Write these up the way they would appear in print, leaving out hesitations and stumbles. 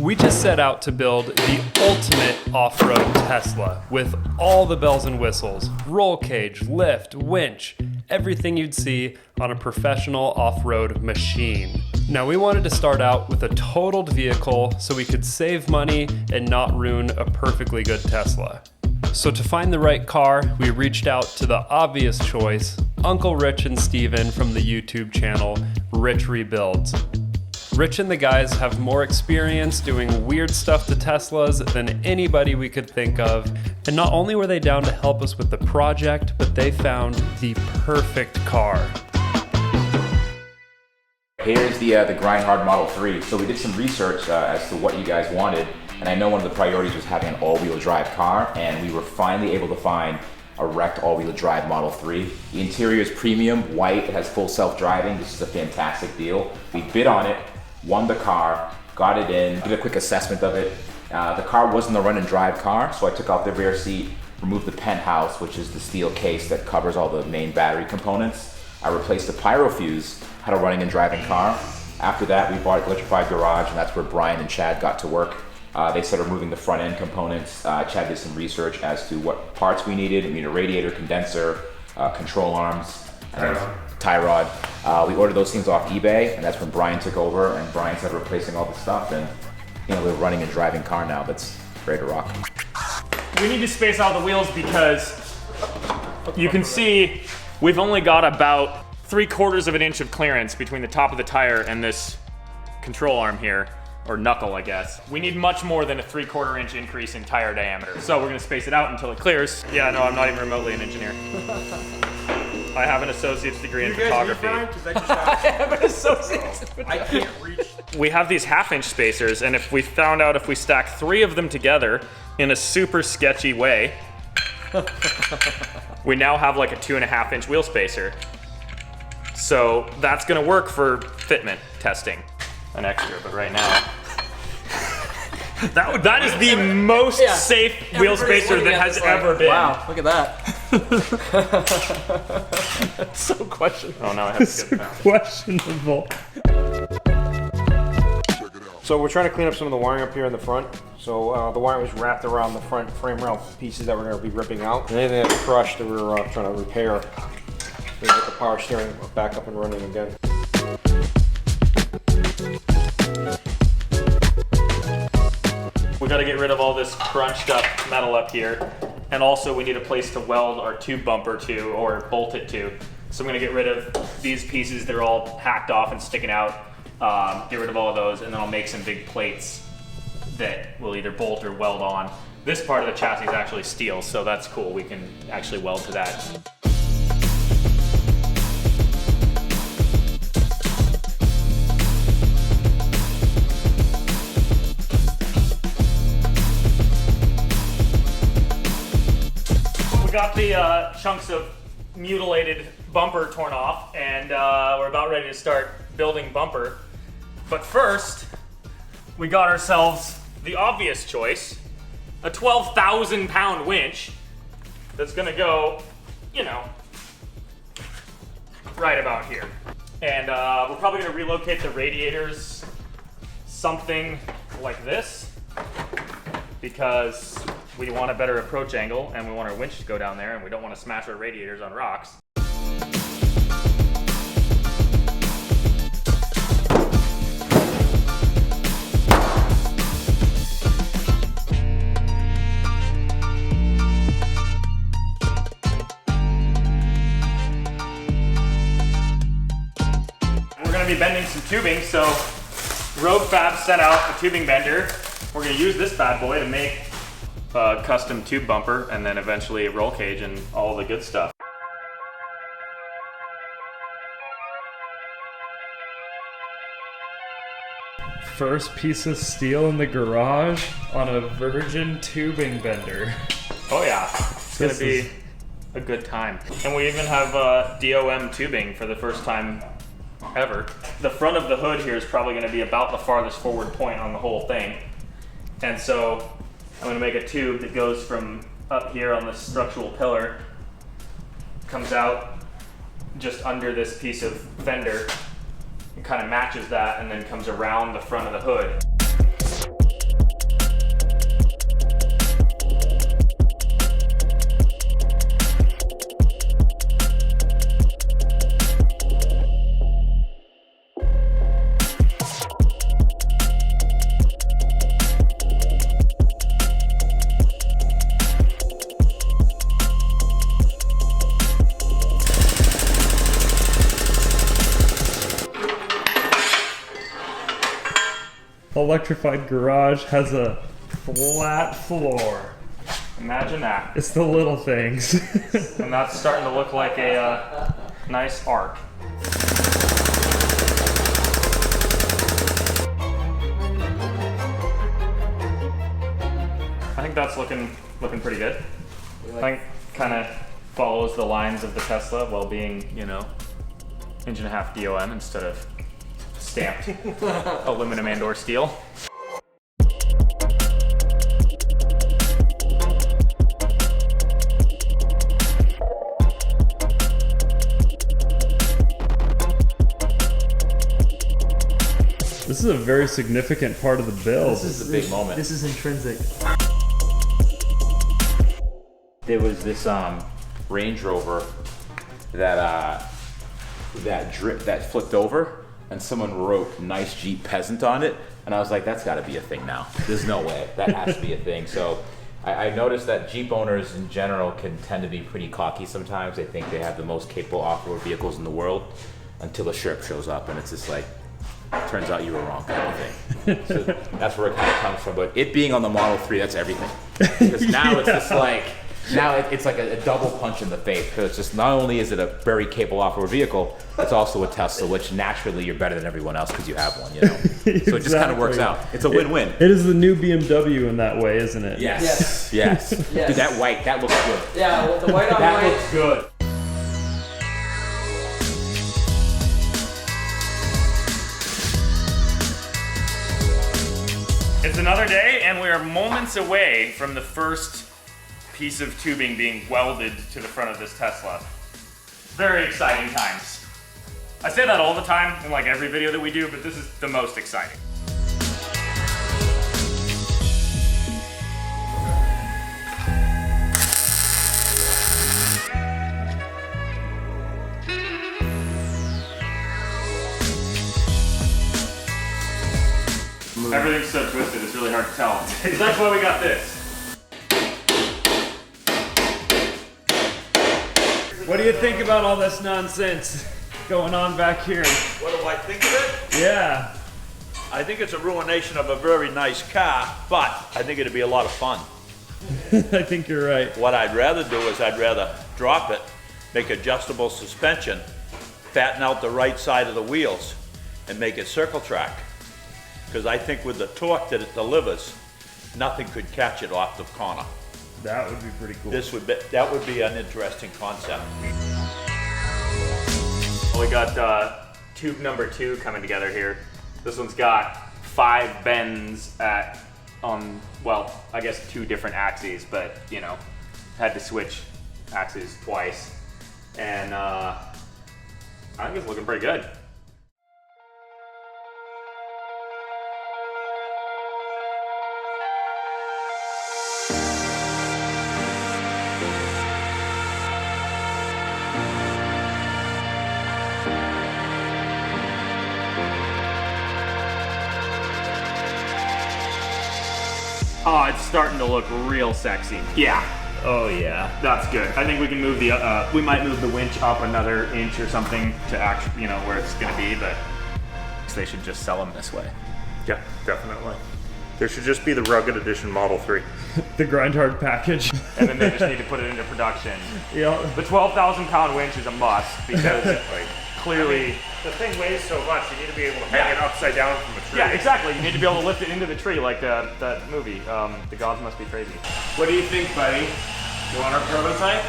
We just set out to build the ultimate off-road Tesla with all the bells and whistles, roll cage, lift, winch, everything you'd see on a professional off-road machine. Now we wanted to start out with a totaled vehicle so we could save money and not ruin a perfectly good Tesla. So to find the right car, we reached out to the obvious choice, Uncle Rich and Steven from the YouTube channel, Rich Rebuilds. Rich and the guys have more experience doing weird stuff to Teslas than anybody we could think of. And not only were they down to help us with the project, but they found the perfect car. Here's the Grindhard Model 3. So we did some research as to what you guys wanted. And I know one of the priorities was having an all-wheel drive car. And we were finally able to find a wrecked all-wheel drive Model 3. The interior is premium, white, it has full self-driving. This is a fantastic deal. We bid on it, won the car, got it in, did a quick assessment of it. The car wasn't a run and drive car, so I took out the rear seat, removed the penthouse, which is the steel case that covers all the main battery components. I replaced the pyro fuse, had a running and driving car. After that, we bought Electrified Garage, and that's where Brian and Chad got to work. They started removing the front end components. Chad did some research as to what parts we needed. We need a radiator, condenser, control arms, tie rod. We ordered those things off eBay, and that's when Brian took over, and Brian started replacing all the stuff, and we have a running and driving car now that's ready to rock. We need to space out the wheels because you can see we've only got about 3/4 of an inch of clearance between the top of the tire and this control arm here, or knuckle, I guess. We need much more than a 3/4 inch increase in tire diameter. So we're gonna space it out until it clears. Yeah, no, I'm not even remotely an engineer. I have an associate's degree in photography. I have an associate's. I can't reach. We have these 1/2 inch spacers, and if we found out if we stack 3 of them together in a super sketchy way, we now have like a 2.5 inch wheel spacer. So that's gonna work for fitment testing. An extra, but right now. That is the most safe wheel spacer that has ever been. Wow, look at that. That's so questionable. Oh, now I have to get it back. Questionable. So we're trying to clean up some of the wiring up here in the front. So the wiring was wrapped around the front frame rail pieces that we're going to be ripping out. And anything that's crushed that we're trying to repair. We get the power steering back up and running again. We got to get rid of all this crunched up metal up here. And also we need a place to weld our tube bumper to, or bolt it to. So I'm going to get rid of these pieces. They're all hacked off and sticking out. Get rid of all of those, and then I'll make some big plates that will either bolt or weld on. This part of the chassis is actually steel, so that's cool. We can actually weld to that. We got the chunks of mutilated bumper torn off, and we're about ready to start building bumper. But first, we got ourselves the obvious choice, a 12,000 pound winch that's gonna go, you know, right about here. And we're probably gonna relocate the radiators something like this, because we want a better approach angle and we want our winch to go down there, and we don't want to smash our radiators on rocks. We're going to be bending some tubing, so Rogue Fab sent out a tubing bender. We're going to use this bad boy to make a custom tube bumper, and then eventually a roll cage and all the good stuff. First piece of steel in the garage on a virgin tubing bender. Oh yeah, it's gonna be a good time. And we even have DOM tubing for the first time ever. The front of the hood here is probably gonna be about the farthest forward point on the whole thing. And so I'm gonna make a tube that goes from up here on this structural pillar, comes out just under this piece of fender, and kind of matches that, and then comes around the front of the hood. Electrified Garage has a flat floor. Imagine that. It's the little things. And that's starting to look like a nice arc. I think that's looking pretty good. I think kind of follows the lines of the Tesla while being, you know, 1.5 DOM instead of stamped aluminum and or steel. This is a very significant part of the build. This is a big moment. This is intrinsic. There was this Range Rover that that flipped over, and someone wrote "nice Jeep peasant" on it, and I was like, that's got to be a thing now. There's no way that has to be a thing. So I noticed that Jeep owners in general can tend to be pretty cocky sometimes. They think they have the most capable off-road vehicles in the world until a Sherp shows up, and it's just like, turns out you were wrong, kind of thing. So that's where it kind of comes from. But it being on the Model 3, that's everything. Because now it's just like, it's like a double punch in the face. Because it's just, not only is it a very capable off-road vehicle, it's also a Tesla, which naturally you're better than everyone else because you have one, you know? So it just kind of works out. It's a win-win. It is the new BMW in that way, isn't it? Yes. Yes. Dude, that white, that looks good. Yeah, well, the white on That white. looks good. It's another day, and we are moments away from the first piece of tubing being welded to the front of this Tesla. Very exciting times. I say that all the time in like every video that we do, but this is the most exciting. Everything's so twisted, it's really hard to tell. That's why we got this. What do you think about all this nonsense going on back here? What do I think of it? Yeah. I think it's a ruination of a very nice car, but I think it'd be a lot of fun. I think you're right. What I'd rather do is I'd rather drop it, make adjustable suspension, fatten out the right side of the wheels, and make it circle track. Because I think with the torque that it delivers, nothing could catch it off the corner. That would be pretty cool. That would be an interesting concept. We got tube number 2 coming together here. This one's got 5 bends at, well, I guess 2 different axes, but you know, had to switch axes twice. And I think it's looking pretty good. Oh, it's starting to look real sexy. Yeah. Oh yeah. That's good. I think we can move the, we might move the winch up another inch or something to actually, you know, where it's gonna be, but they should just sell them this way. Yeah, definitely. There should just be the rugged edition Model 3. The grind hard package. And then they just need to put it into production. Yeah. The 12,000 pound winch is a must because clearly, The thing weighs so much, you need to be able to hang it upside down from a tree. yeah, exactly. You need to be able to lift it into the tree like that movie, The Gods Must Be Crazy. What do you think, buddy? You want our prototype?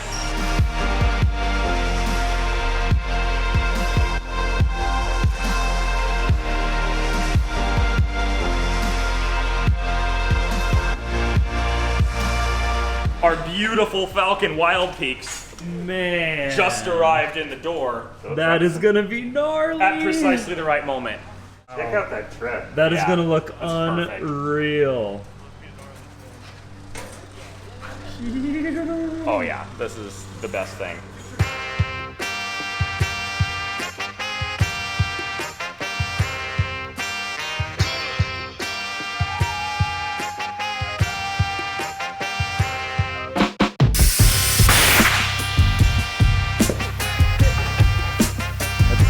Our beautiful Falken Wildpeaks Man. just arrived in the door That is gonna be gnarly. at precisely the right moment. Check out that tread. That is Yeah, gonna look that's perfect. unreal. Oh yeah, this is the best thing.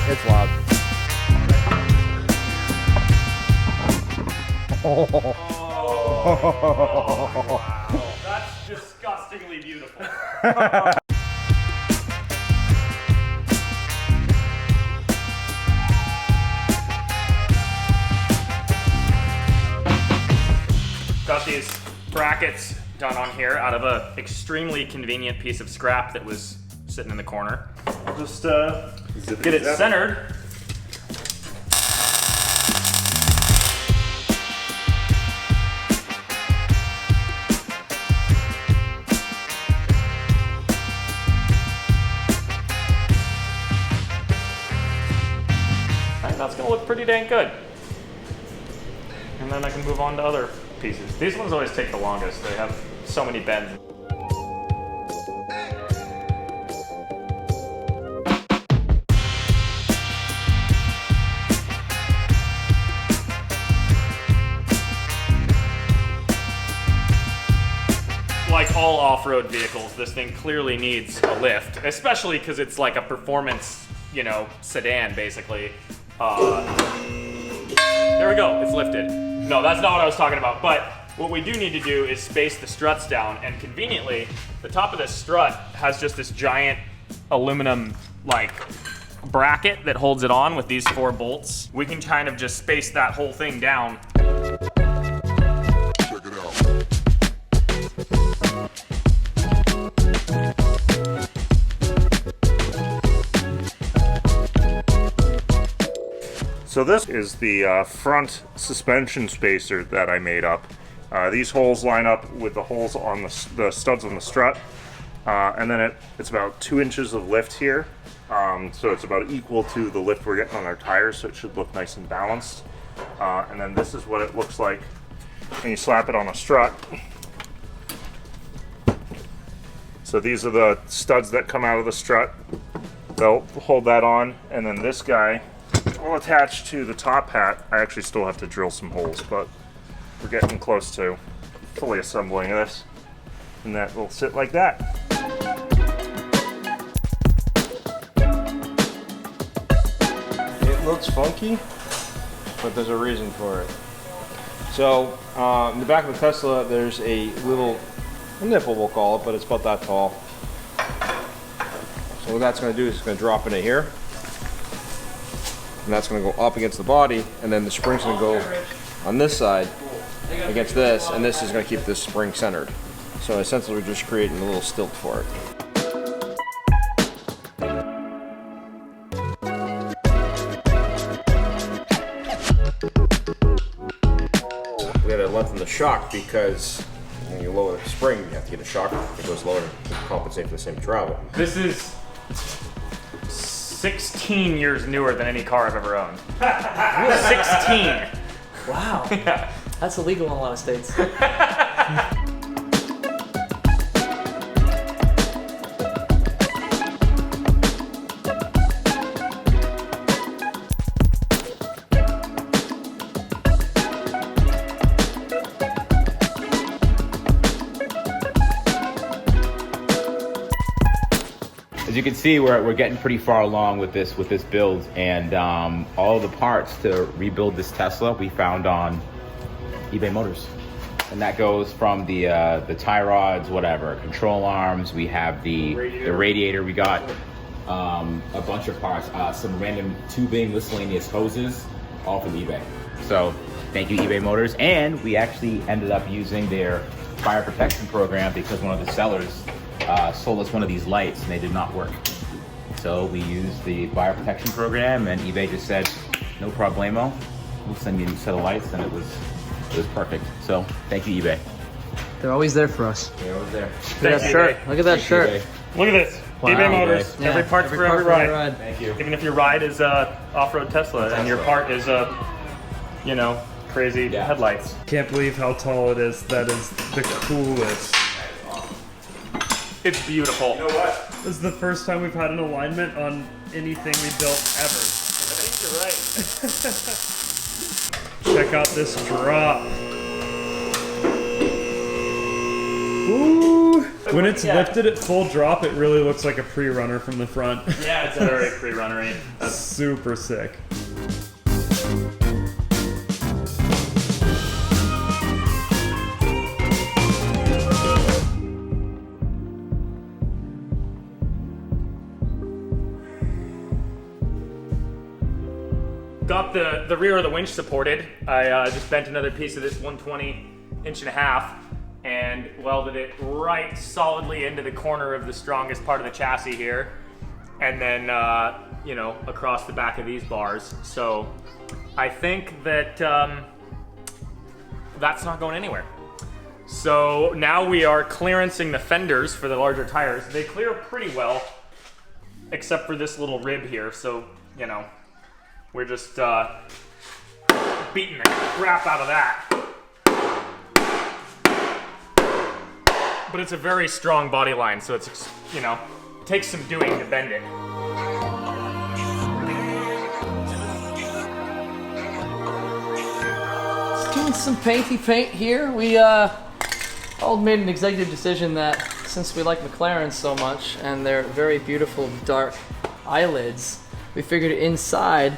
It's loud. Wow. That's disgustingly beautiful. Got these brackets done on here out of a extremely convenient piece of scrap that was sitting in the corner. I'll just get it centered. That's gonna look pretty dang good. And then I can move on to other pieces. These ones always take the longest. They have so many bends. Like all off-road vehicles, this thing clearly needs a lift, especially because it's like a performance, you know, sedan basically. There we go, it's lifted. No, that's not what I was talking about, but what we do need to do is space the struts down, and conveniently, the top of this strut has just this giant aluminum, like, bracket that holds it on with these 4 bolts. We can kind of just space that whole thing down. Check it out. So this is the front suspension spacer that I made up. These holes line up with the holes on the studs on the strut, and then it's about 2 inches of lift here. So it's about equal to the lift we're getting on our tires, so it should look nice and balanced. And then this is what it looks like when you slap it on a strut. So these are the studs that come out of the strut. They'll hold that on, and then this guy will attach to the top hat. I actually still have to drill some holes, but we're getting close to fully assembling this. And that will sit like that. It looks funky, but there's a reason for it. So, in the back of the Tesla, there's a little nipple, we'll call it, but it's about that tall. So what that's going to do is it's going to drop into here. And that's going to go up against the body, and then the spring's going to go on this side against this, and this is going to keep this spring centered. So essentially we're just creating a little stilt for it. We had to lengthen the shock because when you lower the spring, you have to get a shock that goes lower to compensate for the same travel. This is 16 years newer than any car I've ever owned. 16! Wow. Yeah. That's illegal in a lot of states. As you can see, we're getting pretty far along with this build, and all the parts to rebuild this Tesla we found on eBay Motors, and that goes from the tie rods, whatever, control arms. We have the radiator. We got a bunch of parts, some random tubing, miscellaneous hoses, all from eBay. So thank you, eBay Motors, and we actually ended up using their fire protection program because one of the sellers sold us one of these lights and they did not work. So we used the fire protection program, and eBay just said, no problemo, we'll send you a new set of lights, and it was perfect. So thank you, eBay. They're always there for us. They're always there. Look at that shirt. Look at that shirt. eBay. Look at this. Wow. eBay Motors. Yeah, Every part for every ride. Thank you. Even if your ride is off-road Tesla and your part is you know, crazy headlights. Can't believe how tall it is. That is the coolest. It's beautiful. You know what? This is the first time we've had an alignment on anything we built ever. I think you're right. Check out this drop. Ooh! When it's lifted at full drop, it really looks like a pre-runner from the front. Yeah, it's very pre-runnery. Super sick. got the rear of the winch supported. I just bent another piece of this 120 1.5 inch and welded it right solidly into the corner of the strongest part of the chassis here. And then, you know, across the back of these bars. So I think that that's not going anywhere. So now we are clearancing the fenders for the larger tires. They clear pretty well, except for this little rib here. So, you know, we're just beating the crap out of that. But it's a very strong body line, so it's, you know, takes some doing to bend it. Just doing some paint here. We all made an executive decision that since we like McLarens so much and they're very beautiful dark eyelids, we figured inside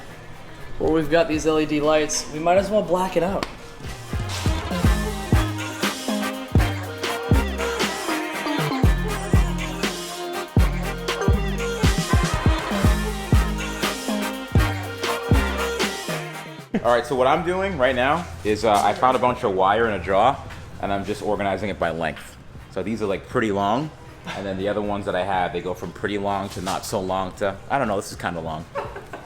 where we've got these LED lights, we might as well black it out. All right, so what I'm doing right now is I found a bunch of wire in a drawer, and I'm just organizing it by length. So these are like pretty long, and then the other ones that I have, they go from pretty long to not so long to, I don't know, this is kind of long.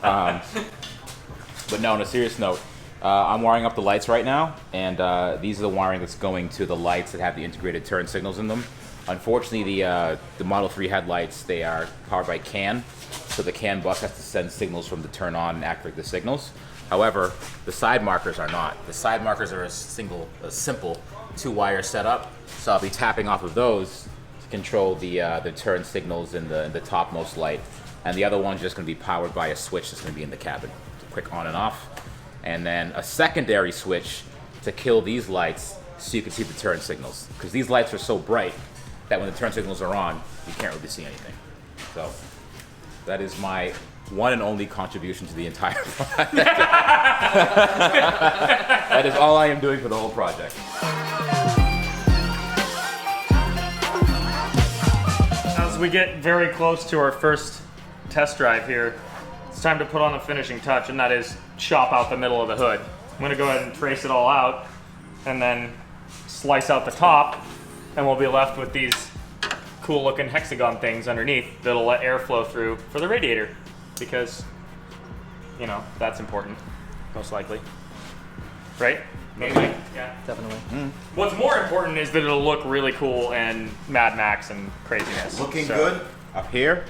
But no, on a serious note, I'm wiring up the lights right now, and these are the wiring that's going to the lights that have the integrated turn signals in them. Unfortunately, the Model 3 headlights, they are powered by CAN, so the CAN bus has to send signals from the turn on and activate the signals. However, the side markers are not. The side markers are a simple 2-wire setup. So I'll be tapping off of those to control the turn signals in the topmost light. And the other one's just gonna be powered by a switch that's gonna be in the cabin. It's a quick on and off. And then a secondary switch to kill these lights so you can see the turn signals. Because these lights are so bright that when the turn signals are on, you can't really see anything. So that is my one and only contribution to the entire project. That is all I am doing for the whole project. As we get very close to our first test drive here, it's time to put on the finishing touch, and that is chop out the middle of the hood. I'm gonna go ahead and trace it all out, and then slice out the top, and we'll be left with these cool looking hexagon things underneath that'll let air flow through for the radiator. Because, you know, that's important, most likely. Right? Maybe. Yeah. Definitely. What's more important is that it'll look really cool and Mad Max and craziness. Looking good up here.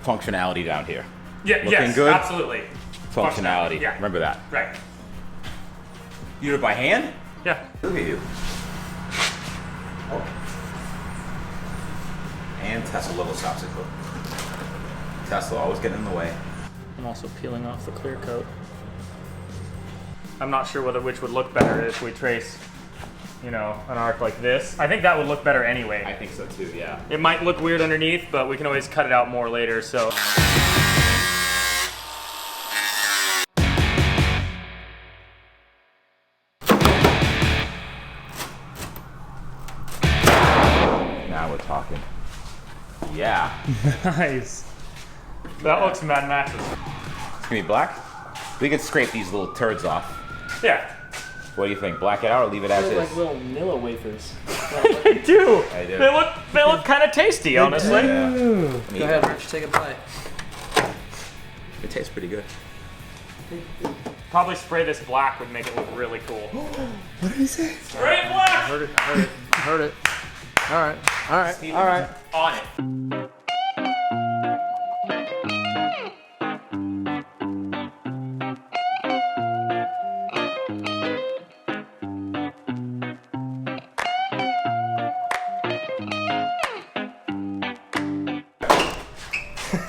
Functionality down here. Yeah, Looking yes, good. absolutely. Functionality. Yeah. Remember that. Right. You do it by hand? Yeah. Look at you. Oh. And Tesla logo stops it. Tesla always getting in the way. I'm also peeling off the clear coat. I'm not sure which would look better if we trace, you know, an arc like this. I think that would look better anyway. I think so too, yeah. It might look weird underneath, but we can always cut it out more later, so. Now we're talking. Yeah. Nice. That looks Mad Max. It's gonna be black? We could scrape these little turds off. Yeah. What do you think? Black it out or leave it as They're is? like little Nilla wafers. They do. They do. They look kind of tasty, honestly. Yeah. Go ahead, Rich, take a bite. It tastes pretty good. Probably spray this black would make it look really cool. What did he say? Spray black! Heard it. All right. On it.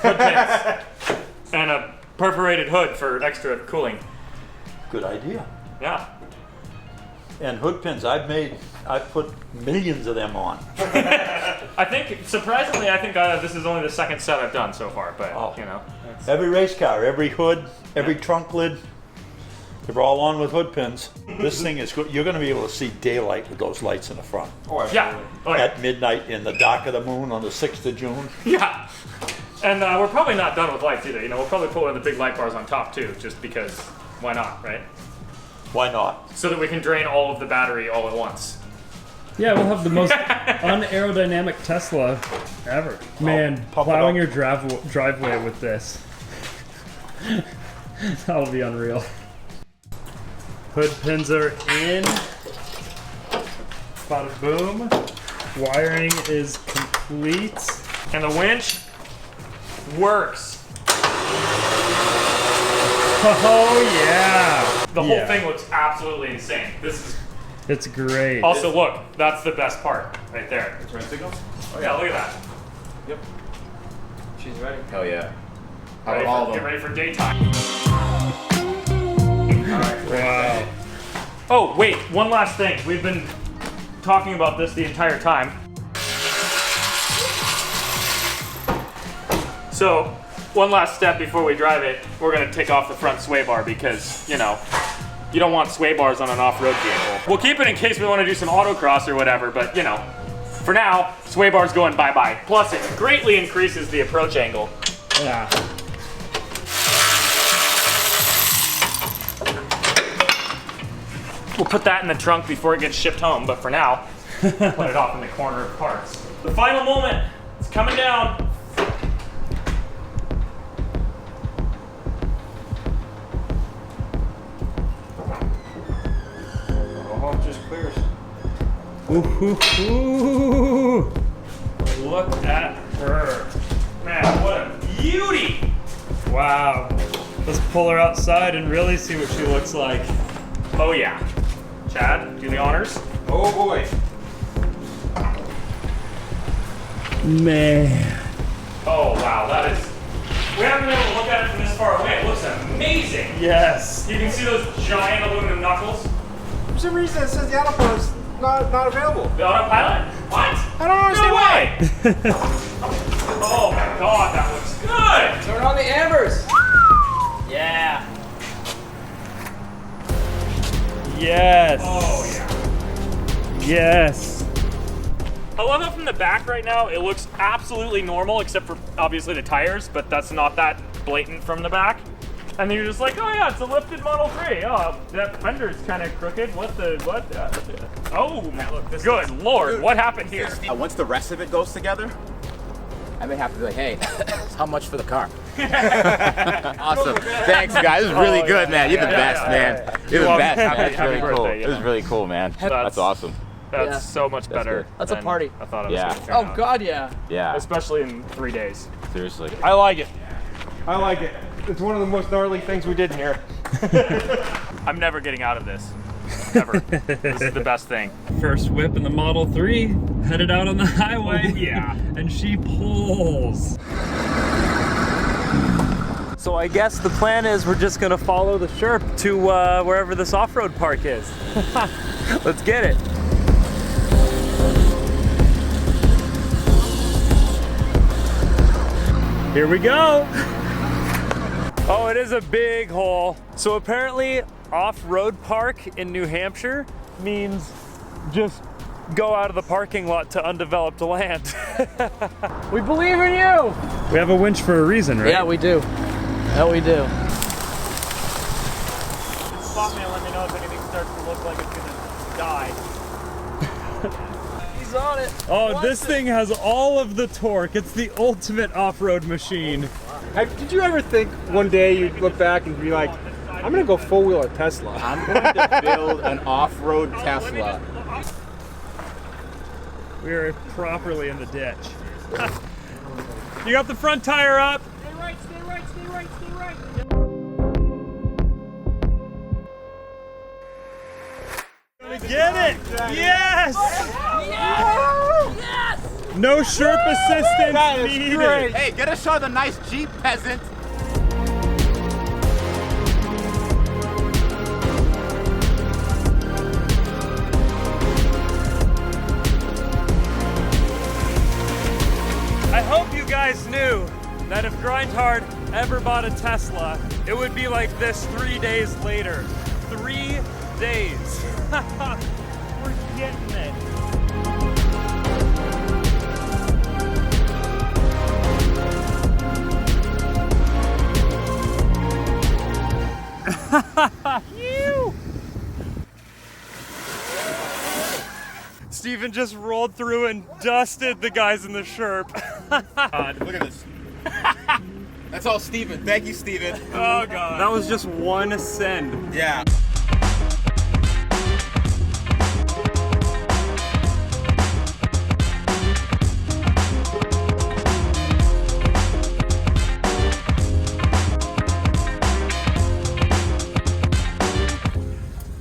Hood pins. And a perforated hood for extra cooling. Good idea. Yeah. And hood pins, I've put millions of them on. I think, surprisingly, this is only the second set I've done so far, but, you know. Every race car, every hood, every trunk lid, they're all on with hood pins. This thing is good. You're going to be able to see daylight with those lights in the front. Yeah. Oh, yeah. At midnight in the dark of the moon on the 6th of June. Yeah. And we're probably not done with lights either. You know, we'll probably put one of the big light bars on top too, just because. Why not, right? Why not? So that we can drain all of the battery all at once. Yeah, we'll have the most unaerodynamic Tesla ever. Man, pump it plowing up. your driveway with this. That'll be unreal. Hood pins are in. Bada boom. Wiring is complete. And the winch works. Oh yeah! The whole thing looks absolutely insane. This is It's great. also look. That's the best part right there. Turn signal? Oh yeah, look at that. Yep. She's ready. Hell yeah. How Ready about all for, of get them? ready for daytime. Wow. Oh wait, one last thing. We've been talking about this the entire time. So, one last step before we drive it, we're gonna take off the front sway bar because, you know, you don't want sway bars on an off-road vehicle. We'll keep it in case we want to do some autocross or whatever, but you know, for now, sway bar's going bye-bye. Plus, it greatly increases the approach angle. Yeah. We'll put that in the trunk before it gets shipped home, but for now, put it off in the corner of parts. The final moment, it's coming down. Oh, just clears. Ooh. Look at her. Man, what a beauty! Wow. Let's pull her outside and really see what she looks like. Oh yeah. Chad, do the honors. Oh boy. Man. Oh wow, that is... We haven't been able to look at it from this far away. It looks amazing. Yes. You can see those giant aluminum knuckles. For some reason it says the autopilot is not available. The autopilot? What? I don't understand No way! Oh my god, that looks good! Turn on the ambers. Yeah. Yes. Oh yeah. Yes. I love it from the back right now. It looks absolutely normal, except for obviously the tires, but that's not that blatant from the back. And then you're just like, oh yeah, it's a lifted Model 3. Oh, that fender's kind of crooked. What? Oh, man, look, this good lord, what happened here? Once the rest of it goes together, I may have to be like, hey, how much for the car? Awesome. Thanks, guys. This is really good, man. You're the best, man. You're the best, man. It's Happy really cool. birthday, This is really cool, man. That's awesome. That's Yeah. so much better. good. That's a than party. I thought it was Yeah. gonna turn Oh out. god, yeah. Yeah, Especially in 3 days. seriously. I like it. I like it. It's one of the most gnarly things we did in here. I'm never getting out of this. Ever. This is the best thing. First whip in the Model 3, headed out on the highway. Oh, yeah. And she pulls. So I guess the plan is we're just gonna follow the Sherp to wherever this off-road park is. Let's get it. Here we go. Oh, it is a big hole. So apparently off-road park in New Hampshire means just go out of the parking lot to undeveloped land. We believe in you. We have a winch for a reason, right? Yeah, we do. Yeah, we do. Spot me and let me know if anything starts to look like it's gonna die. He's on it. Oh, this thing has all of the torque. It's the ultimate off-road machine. Did you ever think one day you'd look back and be like, I'm gonna go full wheel at Tesla? I'm going to build an off-road Tesla. We are properly in the ditch. You got the front tire up. Stay right, stay right, stay right, stay right. Get it! Yes! No Sherp assistance needed. Hey, get a shot of the nice Jeep, peasant. I hope you guys knew that if Grindhard ever bought a Tesla, it would be like this 3 days later. 3 days. We're getting it. Steven just rolled through and dusted the guys in the Sherp. Look at this. That's all Steven. Thank you, Steven. Oh god. That was just one ascend. Yeah.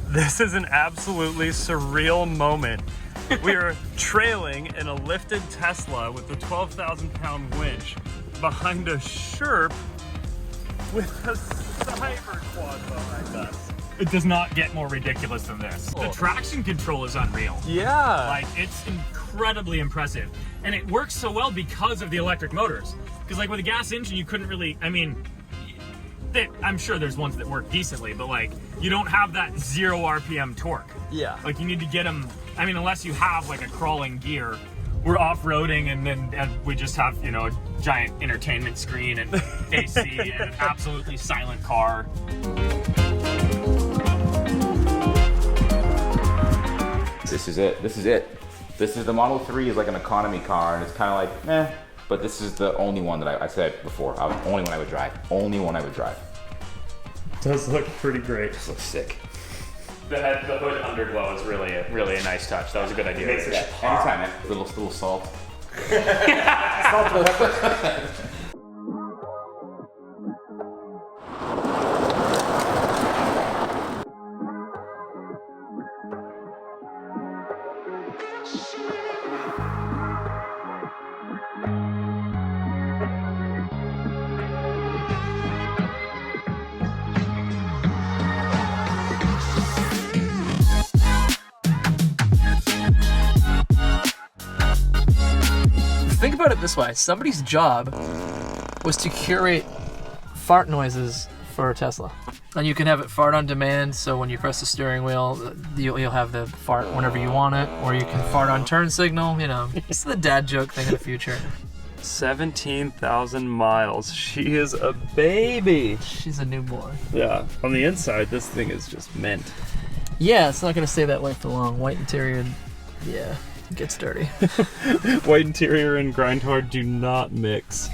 This is an absolutely surreal moment. We are trailing in a lifted Tesla with a 12,000 pound winch behind a Sherp with a cyber quad behind us. It does not get more ridiculous than this. The traction control is unreal. Yeah. Like, it's incredibly impressive. And it works so well because of the electric motors. Because like with a gas engine, you couldn't really, I mean, I'm sure there's ones that work decently, but like, you don't have that 0 RPM torque. Yeah. Like, you need to get them, I mean, unless you have like a crawling gear. We're off-roading and we just have, you know, a giant entertainment screen and AC and an absolutely silent car. This is it. This is it. This is the Model 3 is like an economy car, and it's kind of like, eh. But this is the only one that I said before. Only one I would drive. Only one I would drive. Does look pretty great. This looks sick. The hood underglow is really a nice touch. That was a good idea. Anytime, man. Little salt. Think about it this way. Somebody's job was to curate fart noises for a Tesla. And you can have it fart on demand, so when you press the steering wheel, you'll have the fart whenever you want it, or you can fart on turn signal, you know. It's the dad joke thing of the future. 17,000 miles. She is a baby. She's a newborn. Yeah. On the inside, this thing is just mint. Yeah, it's not going to stay that way for long. White interior, yeah, it gets dirty. White interior and grind hard do not mix.